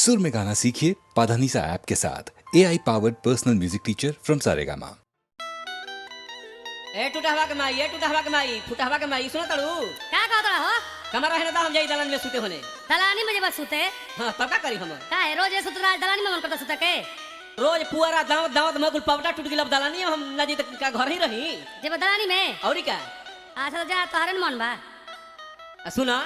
सुर में गाना सीखिए पाधानीसा ऐप के साथ AI powered personal music teacher from Saregama. ए टूटहवा के माई फुटहवा के माई सुनो तड़ू का कहत रहो? कमर रहने दा हम जाई दलान में सुते होने। दलानी में जब सुते हां तब का करी हम? का है रोज सुत रहा दलानी में मन करता सुते के? रोज पुआरा दावत दावत मगुल पावटा टूट गेल अब दलानी हम ना जी तक का घर ही रही। जब दलानी में औरी का अच्छा तो जा तोहरे मन बा। सुना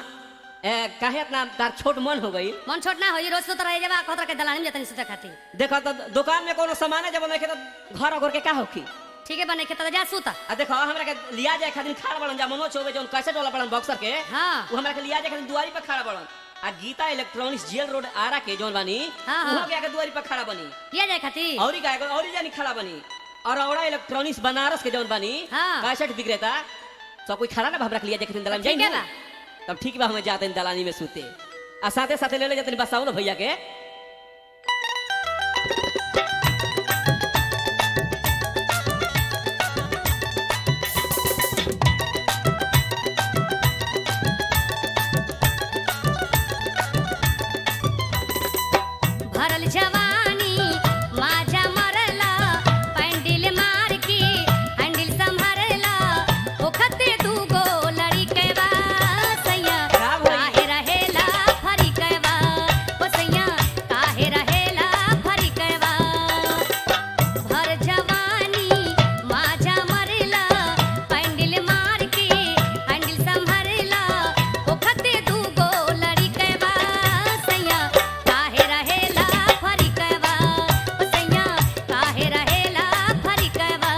ए काहे इतना तार छोट मन हो गई? मन छोट ना होई रोज सुत रहे जब कहत रहा के दलानी में जतनी सुते खाती। देखो तो दुकान में कोनो सामान है जब नहीं के तो घर घर के का होखी? ठीक है बने के तो जा सुता। आ देखो हमरा के लिया जाए खातिर खाड़ बड़न जा मनोज चौबे जोन कैसेट वाला बड़न बॉक्सर के। हां वो हमरा के लिया जाए खातिर दुआरी पे खड़ा बड़न। आ गीता इलेक्ट्रॉनिक्स जेल रोड आरा के जोन बानी वहां के आके दुआरी पे खड़ा बनी। किया जाए खाती औरी का औरी जानी खड़ा बनी। और औरा इलेक्ट्रॉनिक्स बनारस के जोन बानी कैसेट विक्रेता सब कोई खड़ा ना हमरा के लिया जाए खातिर दलान जाई ठीक है बा। तब ठीक बा हम जाते दलानी में सूते आ साथे साथे ले ले जाते बसाओ भैया के। भरल जवानी माझा मरला पैंडिल मार के हैंडल संभरला ओखते दूगो लड़ी के बा सैया काहे रहेला फरी के बा ओ सैया काहे रहेला फरी के बा। भर जवानी माझा मरला पैंडिल मार के हैंडल संभरला ओखते दूगो लड़ी के बा सैया काहे रहेला फरी के बा ओ सैया काहे रहेला फरी के बा।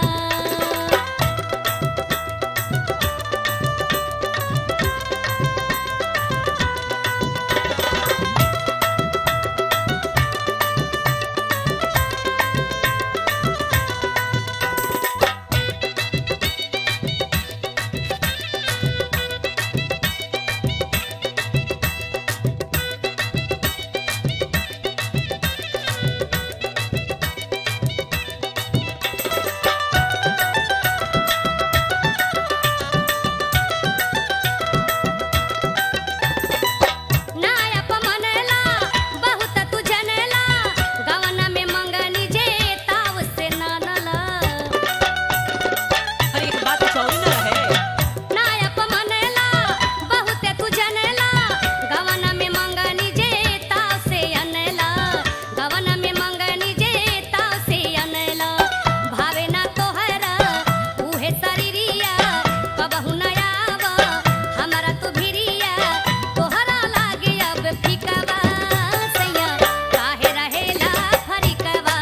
नायप मनला बहुत तू जनला गवना में मंगनी जे ताव से नानला। अरे एक बात चौड़ी ना रहे। नायप मनला बहुत तू जनला गवना में मंगनी जे ताव से अनला गवना में मंगनी जे ताव से अनला। भावे ना तोहरा उहे शरीरिया कबहू न आव हमरा तू भिरिया तोहरा लागे अब फिकवा सैया काहे रहेला फरिकवा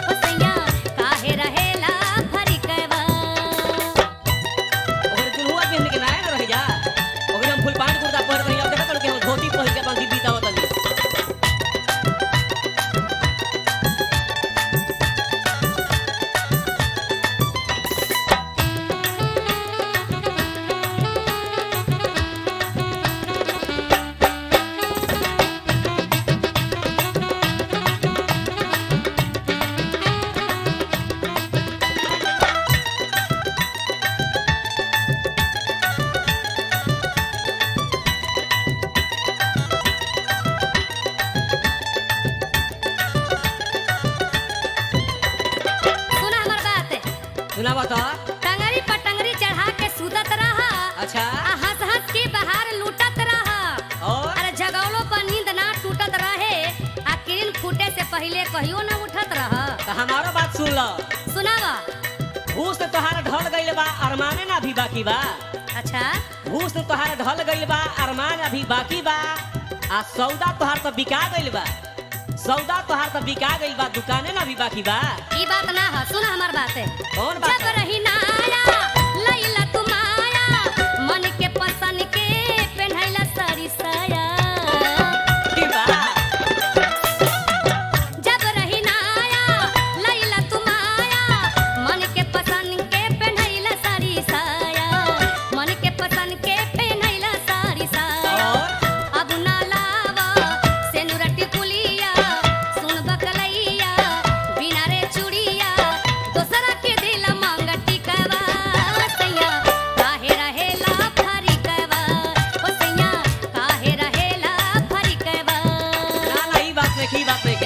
ओ सैया काहे रहेला फरिकवा। ओकर दुल्हुआ पहन के ना रह जा। ओकर हम फुल पैंट कुर्ता पहन रही अब देखत के हम धोती पहन के बांधी बीतावत तनी। सुना हमर बात सुनावा तो टंगरी पर टंगरी चढ़ा के सूतत रहा अच्छा आ हंस हंस के बाहर लूटत रहा। और अरे जगौलो पर नींद ना टूटत रहे आ किरण फूटे से पहले कहियो ना उठत रहा। तो हमारो बात सुन लो। सुनावा भूस तो तोहार ढल गइल बा अरमाने ना अभी बाकी बा। अच्छा भूस तो तोहार ढल गइल बा अरमान अभी बाकी बा। आ सौदा तोहार तो बिका गइल बा। सौदा तोहार तो बिका गइल बा दुकाने ना अभी बाकी बा। ई बात ना है सुना हमार बात है। कौन बात जब रही नाया लैला तुमाया मन के पसन के पहनैला सारी साया। ठीक बा? जब रही नाया लैला तुमाया मन के पसन के पहनैला सारी साया मन के पसन के पहनैला सारी साया। और अब ना लावा सेनुरटी पुलिया सुन बकलैया बिना रे चूड़िया दोसरा के दिल मांग टिकवा देखी बात नहीं के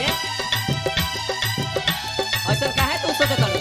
ऐसा काहे तू सोचत हलो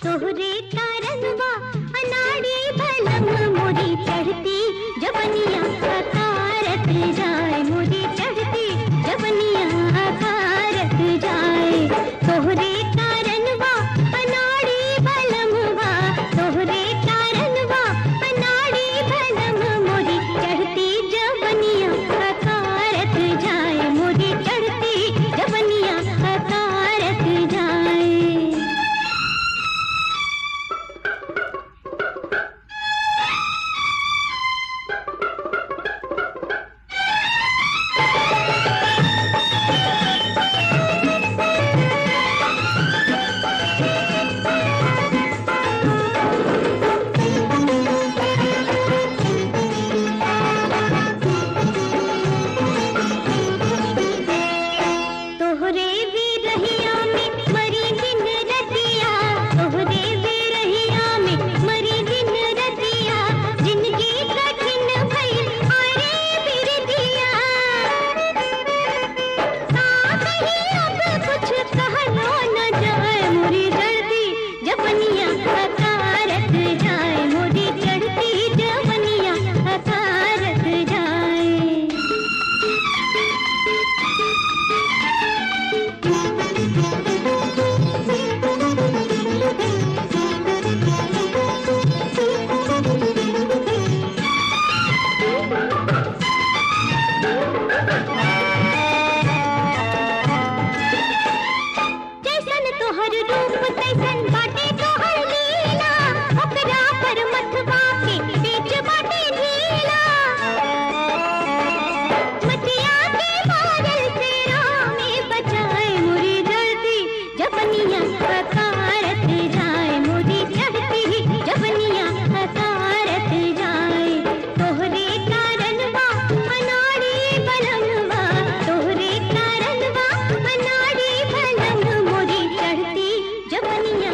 तोहरे कारणवा अनाड़ी भलम मोरी चढ़ती जबनिया कारत जाए, मोरी चढ़ती जबनिया कारत जाए। तोहरे कारणवा अनाड़ी भलमवा, तोहरे कारणवा अनाड़ी भलम मोरी चढ़ती जबनिया कारत जाए, मोरी चढ़ती जबनिया कारत जाए। तोहरे बिरहिया में मरी दिन रतिया, तोहरे बिरहिया में मरी दिन रतिया, जिंदगी कठिन भइल आरे बिरदिया। का कही अब कुछ कहलो न जाए, मोरी चढ़ती जबनिया कारत जाए, मोरी चढ़ती जबनिया कारत जाए। जैसन तोहर रूप तैसन बाटे तोहर लीला, ओकरा पर मथवा के बीच बाटे ढीला। मटिया के बादल से में बचाए, मोरी जलती जबनिया कारत जाए, मोरी चढ़ती जबनिया कारत जाए। तोहरे कारणवा अनाड़ी बलमवा, तोहरे कारणवा अनाड़ी बलम मोरी चढ़ती जबनिया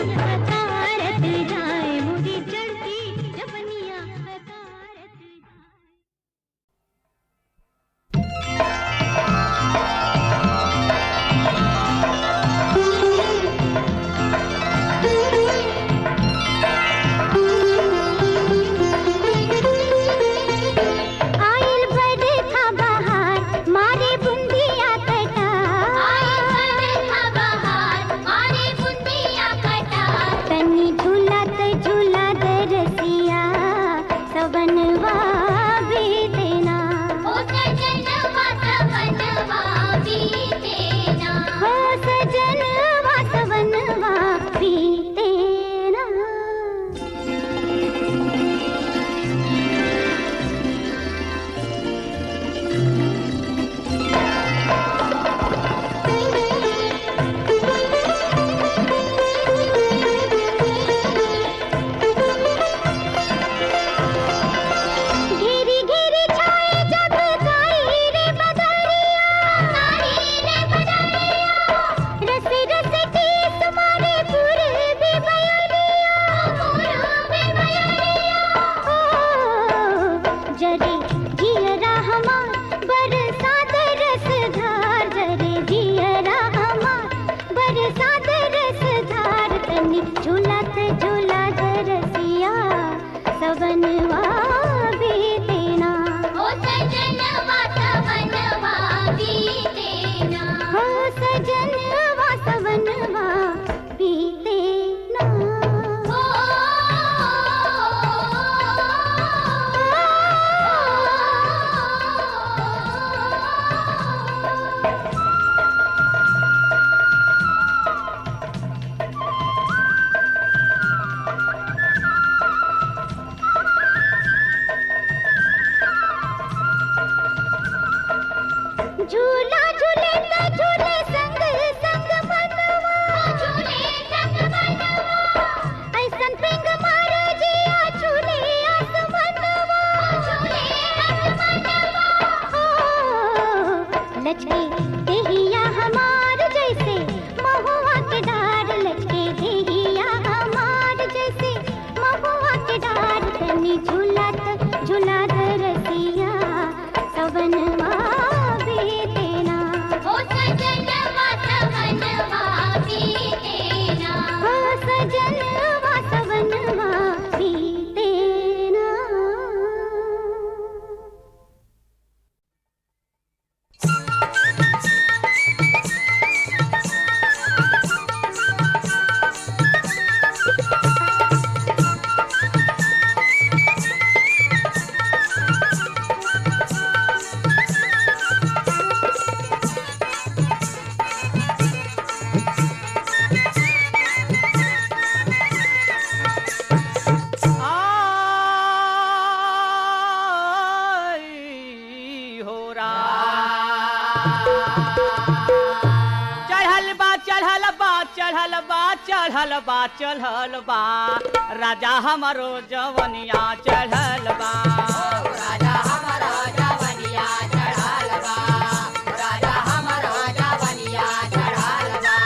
चढ़ल बा राजा हमारो जवनिया चढ़ल बा राजा हमारा जवनिया चढ़ाल बा राजा हमारा जवनिया चढ़ाल बा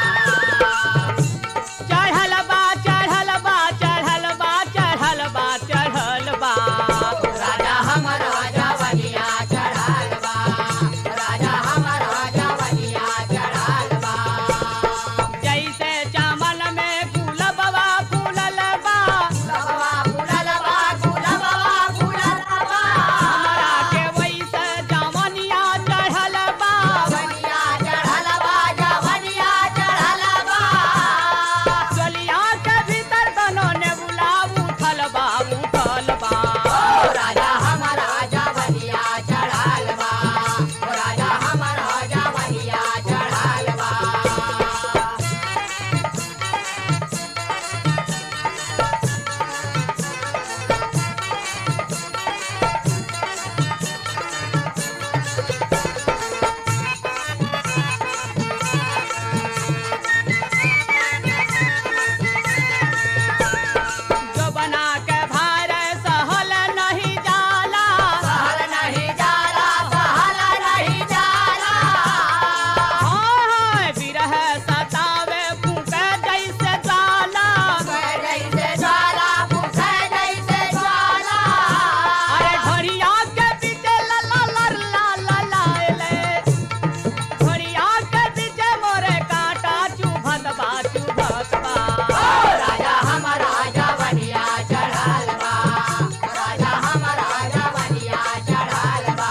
चढ़ल बा चढ़ल बा चढ़ल बा चढ़ल बा चढ़ल बा राजा हमारा जवनिया चढ़ाल बा राजा हमारा जवनिया चढ़ाल बा जैसे चामल में गुलबवा फूलल बा गुलबवा फूलल बा गुलबवा फूलल बा हमरा के वैसे जवनिया चढ़ल बा जवनिया चढ़ाल बा जवनिया चढ़ाल बा चलिया के भीतर दोनों ने बुला उठल बा राजा हमारा जवनिया चढ़ाल बा राजा हमारा जवनिया चढ़ाल बा जो बना के भार सहल नहीं जाला सहल नहीं जाला सहल नहीं जाला हाय विरह सतावे फूके जैसे जाला जैसे ज्वाला फूटे जैसे ज्वाला अरे घड़िया के पीछे लला लर ला ला लाएले घड़िया के पीछे मोरे कांटा चुभत बा राजा हमारा जवनिया चढ़ाल बा राजा हमारा जवनिया चढ़ाल बा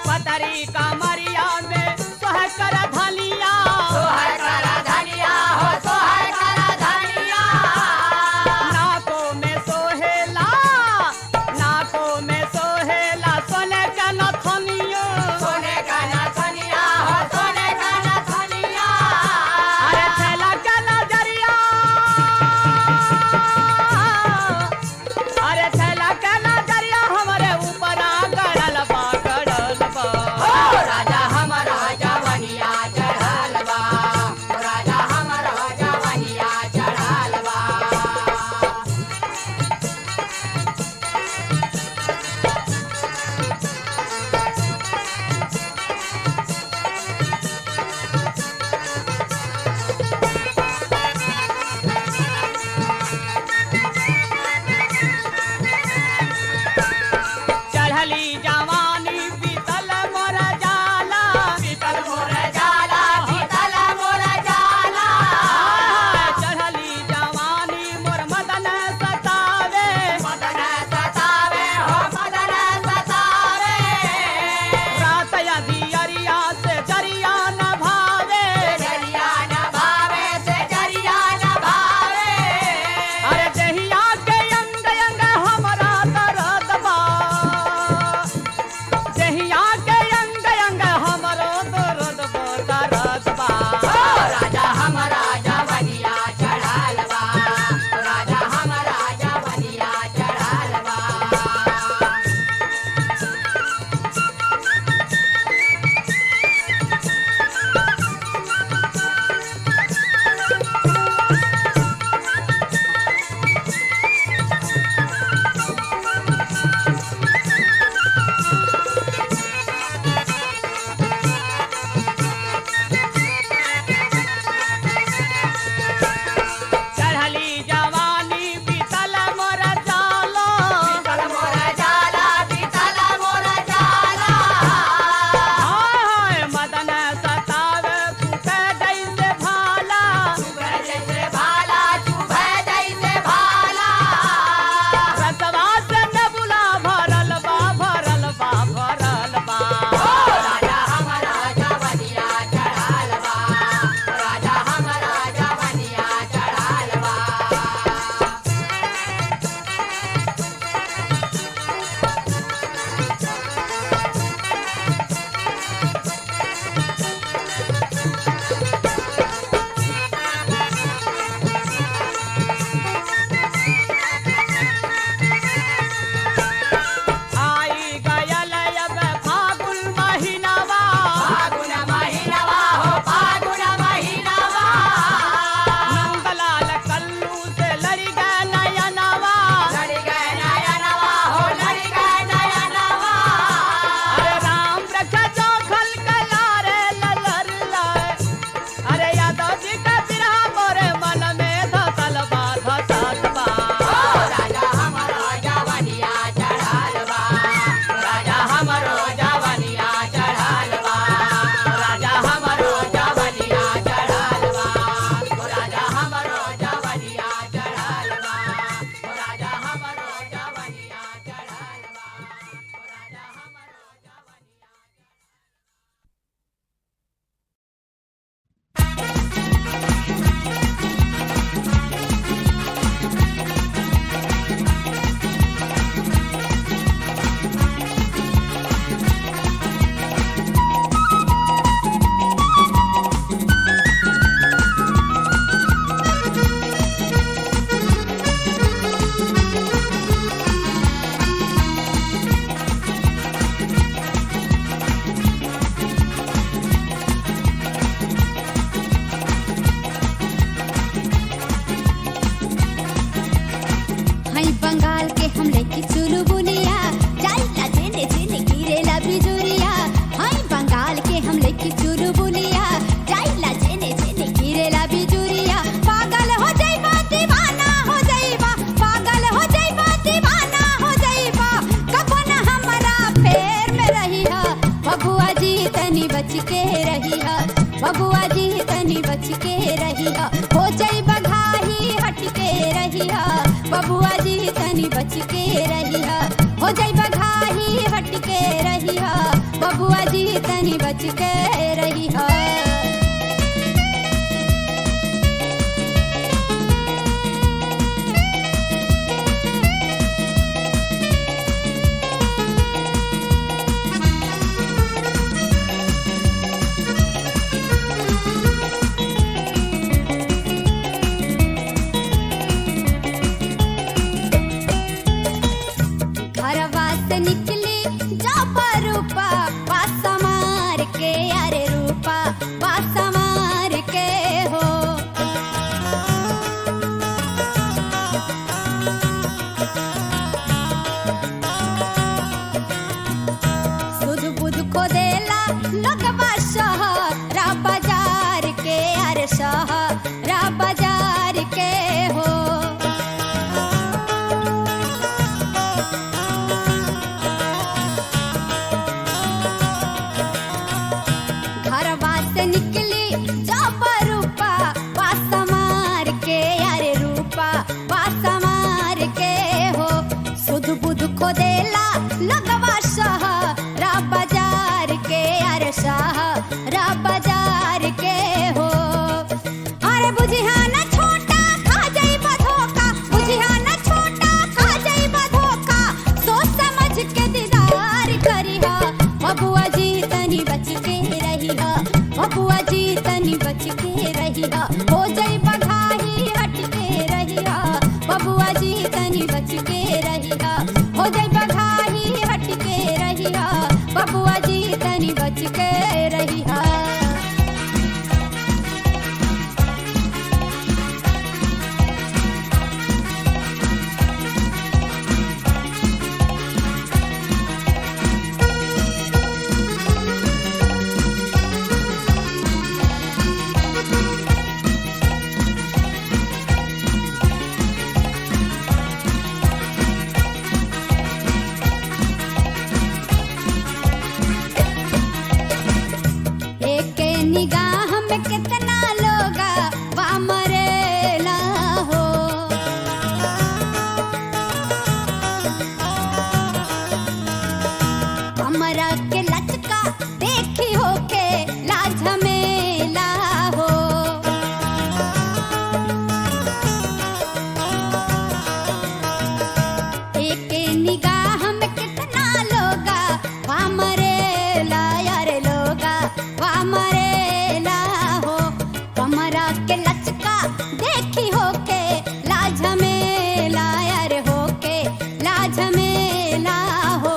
पतरी कमरिया में सोह कर धनिया सोहर करा धनिया हो सोहर करा धनिया नाकों में सोहेला सोने का नथनिया सोने का नथनिया हो सोने का नथनिया अरे थैला का नजरिया अरे थैला का नजरिया हमारे ऊपर गड़ल बा राजा हमारा जवनिया चढ़ाल बा राजा हमारा जवनिया चढ़ाल बा चढ़ली जवानी बीतल मोर जाला शीतल मोर जाला शीतल मोर जाला चढ़ली जवानी मोर मदन सतावे मदन सतावे हो मदन सतावे रात यदि अरिया से जरिया न भावे जरिया न भावे से जरिया न भावे अरे जहिया के अंग अंग हमरा दर्द बा बबुआ जी तनी बच के रहिया हो जाइबा घाही हट के रहिया बबुआ जी तनी बच के रहिया घरवा से निकली जाबा रूपा पासा मार के अरे रूपा पासा मार के हो सुध बुध को देला लगवा शहरा बाजार के अरे शहरा बाजार के हो घरवा से निकली जाबा रूपा पासा मार के अरे रूपा पासा मार के हो सुध बुध को देला लगवा शहरा बाजार के अरे शहरा बाजार के हो अरे बुझिया ना छोटा खा जाइबा धोखा बुझिया ना छोटा खा जाइबा धोखा सोच समझ के दीदार करिहा बबुआ जी तनी बच के रहिहा बबुआ जी तनी बच के रहिहा हो जाइबा घाही हट के रहिहा बबुआ जी तनी बच के रहिहा हो जाइबा घाही हट के रहिहा बबुआ जी तनी बच के रहिहा एक निगाह में कितना लोगा वा मरेला हो हमरा के लचका देखी हो के लाज मेला हो एक निगाह में कितना लोगा वा मरेला यार लोगा वा मरेला हो हमरा के लचका देखी हो के लाज मेला यार हो के लाज मेला हो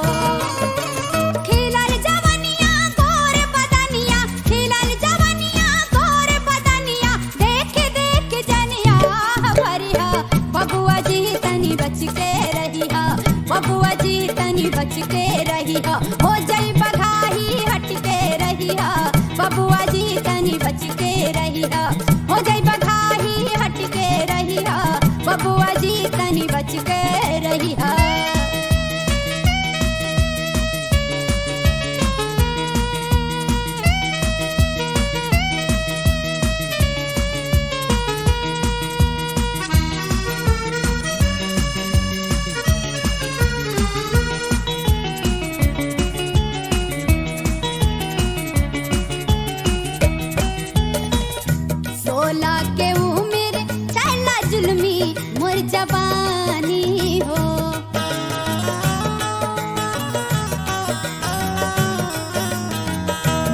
खिलल जवनिया गोर बदनिया खिलल जवनिया गोर बदनिया देख देख जनिया भरिया बबुआ जी तनी बच के रहिया बबुआ जी तनी बच के रहिया हो जाइबा घाही हट के रहिया बबुआ जी तनी बच के रहिया हो जाइबा घाही हट के रहिया बबुआ जी तनी बच के रहिया सोला के उम्र छैला जुल्मी मोर जवानी हो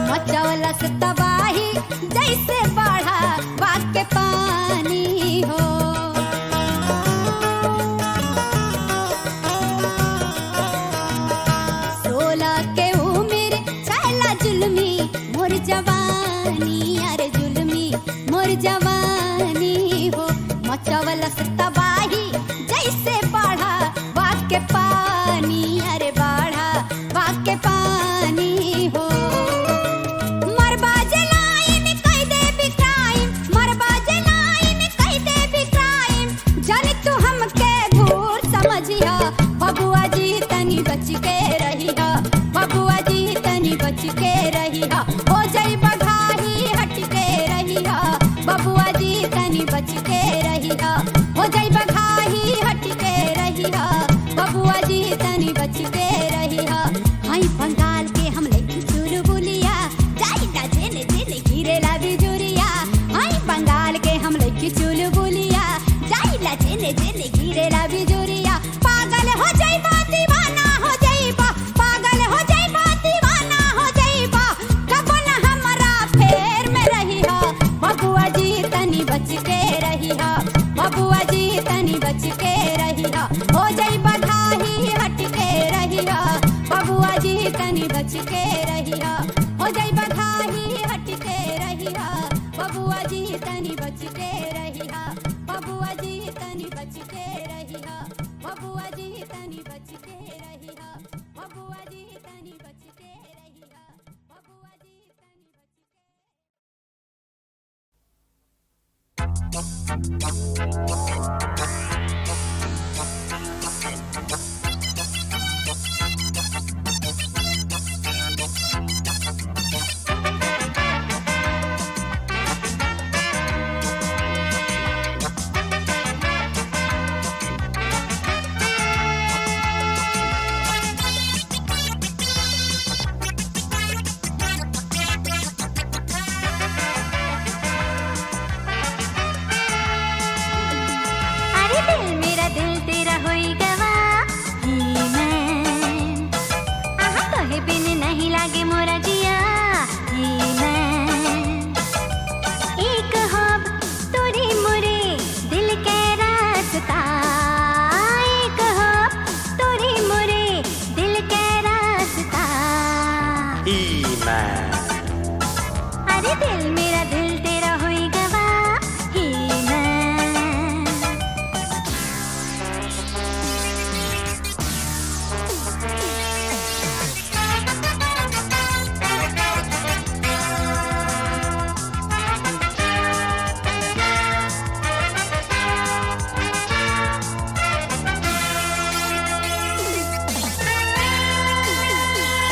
मचौला से तबाही जैसे बढ़ा वाके पानी हो सोला के उम्र छैला जुल्मी मोर जवानी अरे जुल्मी मोर जवानी हो मचौला से तबाही जैसे बढ़ा वाके पानी अरे बढ़ा वाके पानी हो मरबा जलाइन कई दे भी क्राइम मरबा जलाइन कई दे भी क्राइम जाने तू हमके घूर समझिया बबुआ जी तनी बच के रहिया बबुआ जी तनी बच के रहिया हो जाइबा घाही हट के रहिया बबुआ जी तनी बच के रहिया हो जाइबा घाही हट के बच के रहिया हो जाई बधाई हट के रहिया बबुआ जी तनी बच के रहिया बबुआ जी तनी बच के रहिया बबुआ जी तनी बच के रहिया बबुआ जी तनी बच के रहिया बबुआ जी तनी अरे दिल मेरा दिल तेरा होई गवा ही मैं आहा तोहे बिन नहीं लागे मोरा जिया ही मैं एक हब तोरी मोरे दिल के रास्ता एक हब तोरी मोरे दिल के रास्ता ही मैं अरे दिल मेरा दिल तेरा होई गवा ही मैं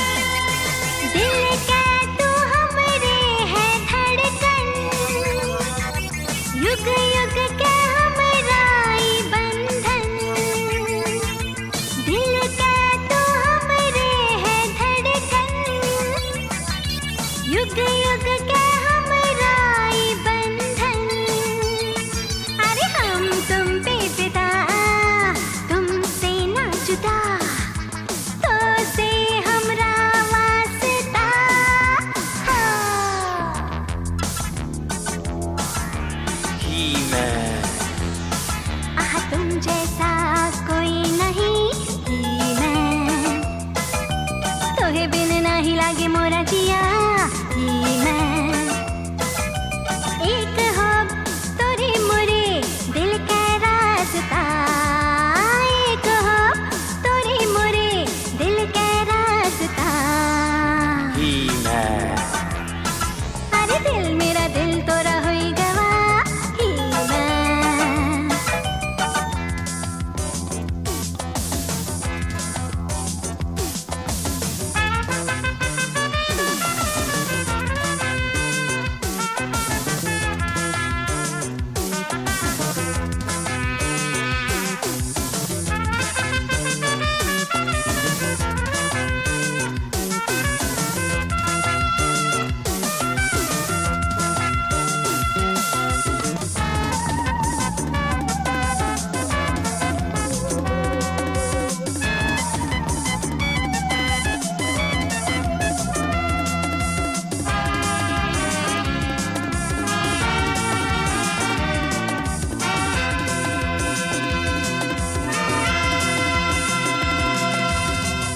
दिल के तू हमरे है धड़कन युग युग के हमरा ई बंधन दिल के तू हमरे है धड़कन युग युग के हमरा ई बंधन अरे हम तुम पे फिदा तुमसे ना जुदा तो से हमरा वास्ता ही मैं आह तुम जैसा कोई नहीं ही मैं तोहे बिन नहीं लागे मोरा जिया ही मैं एक हब तोरी मोरे दिल के रास्ता एक हब तोरी मोरे दिल के रास्ता ही मैं अरे दिल मेरा दिल तोरा होई गवा ही मैं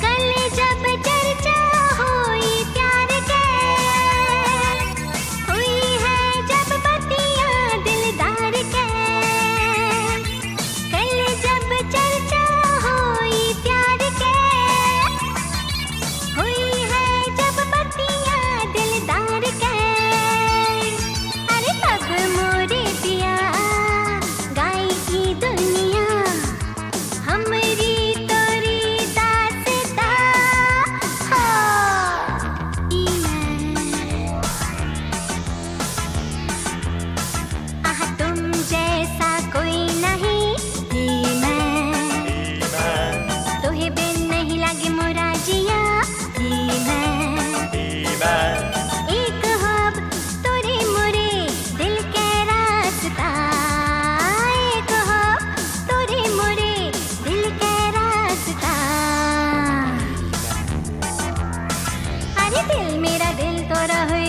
कल जब चर्चा हुई प्यार के हुई है जब बतियां दिलदार के कल जब चर्चा हुई प्यार के हुई है जब बतियां दिलदार के अरे तब मोरे पिया गाई की दुनिया हमरी तोरी दास्ता हो ई मैं आह तुम जैसा कोई नहीं ही मैं तोहे बिन नहीं लागे मोरा जिया ही मैं एक हब तोरी मोरे दिल के रास्ता एक हब तोरी मोरे दिल के रास्ता अरे दिल मेरा दिल तोरा होई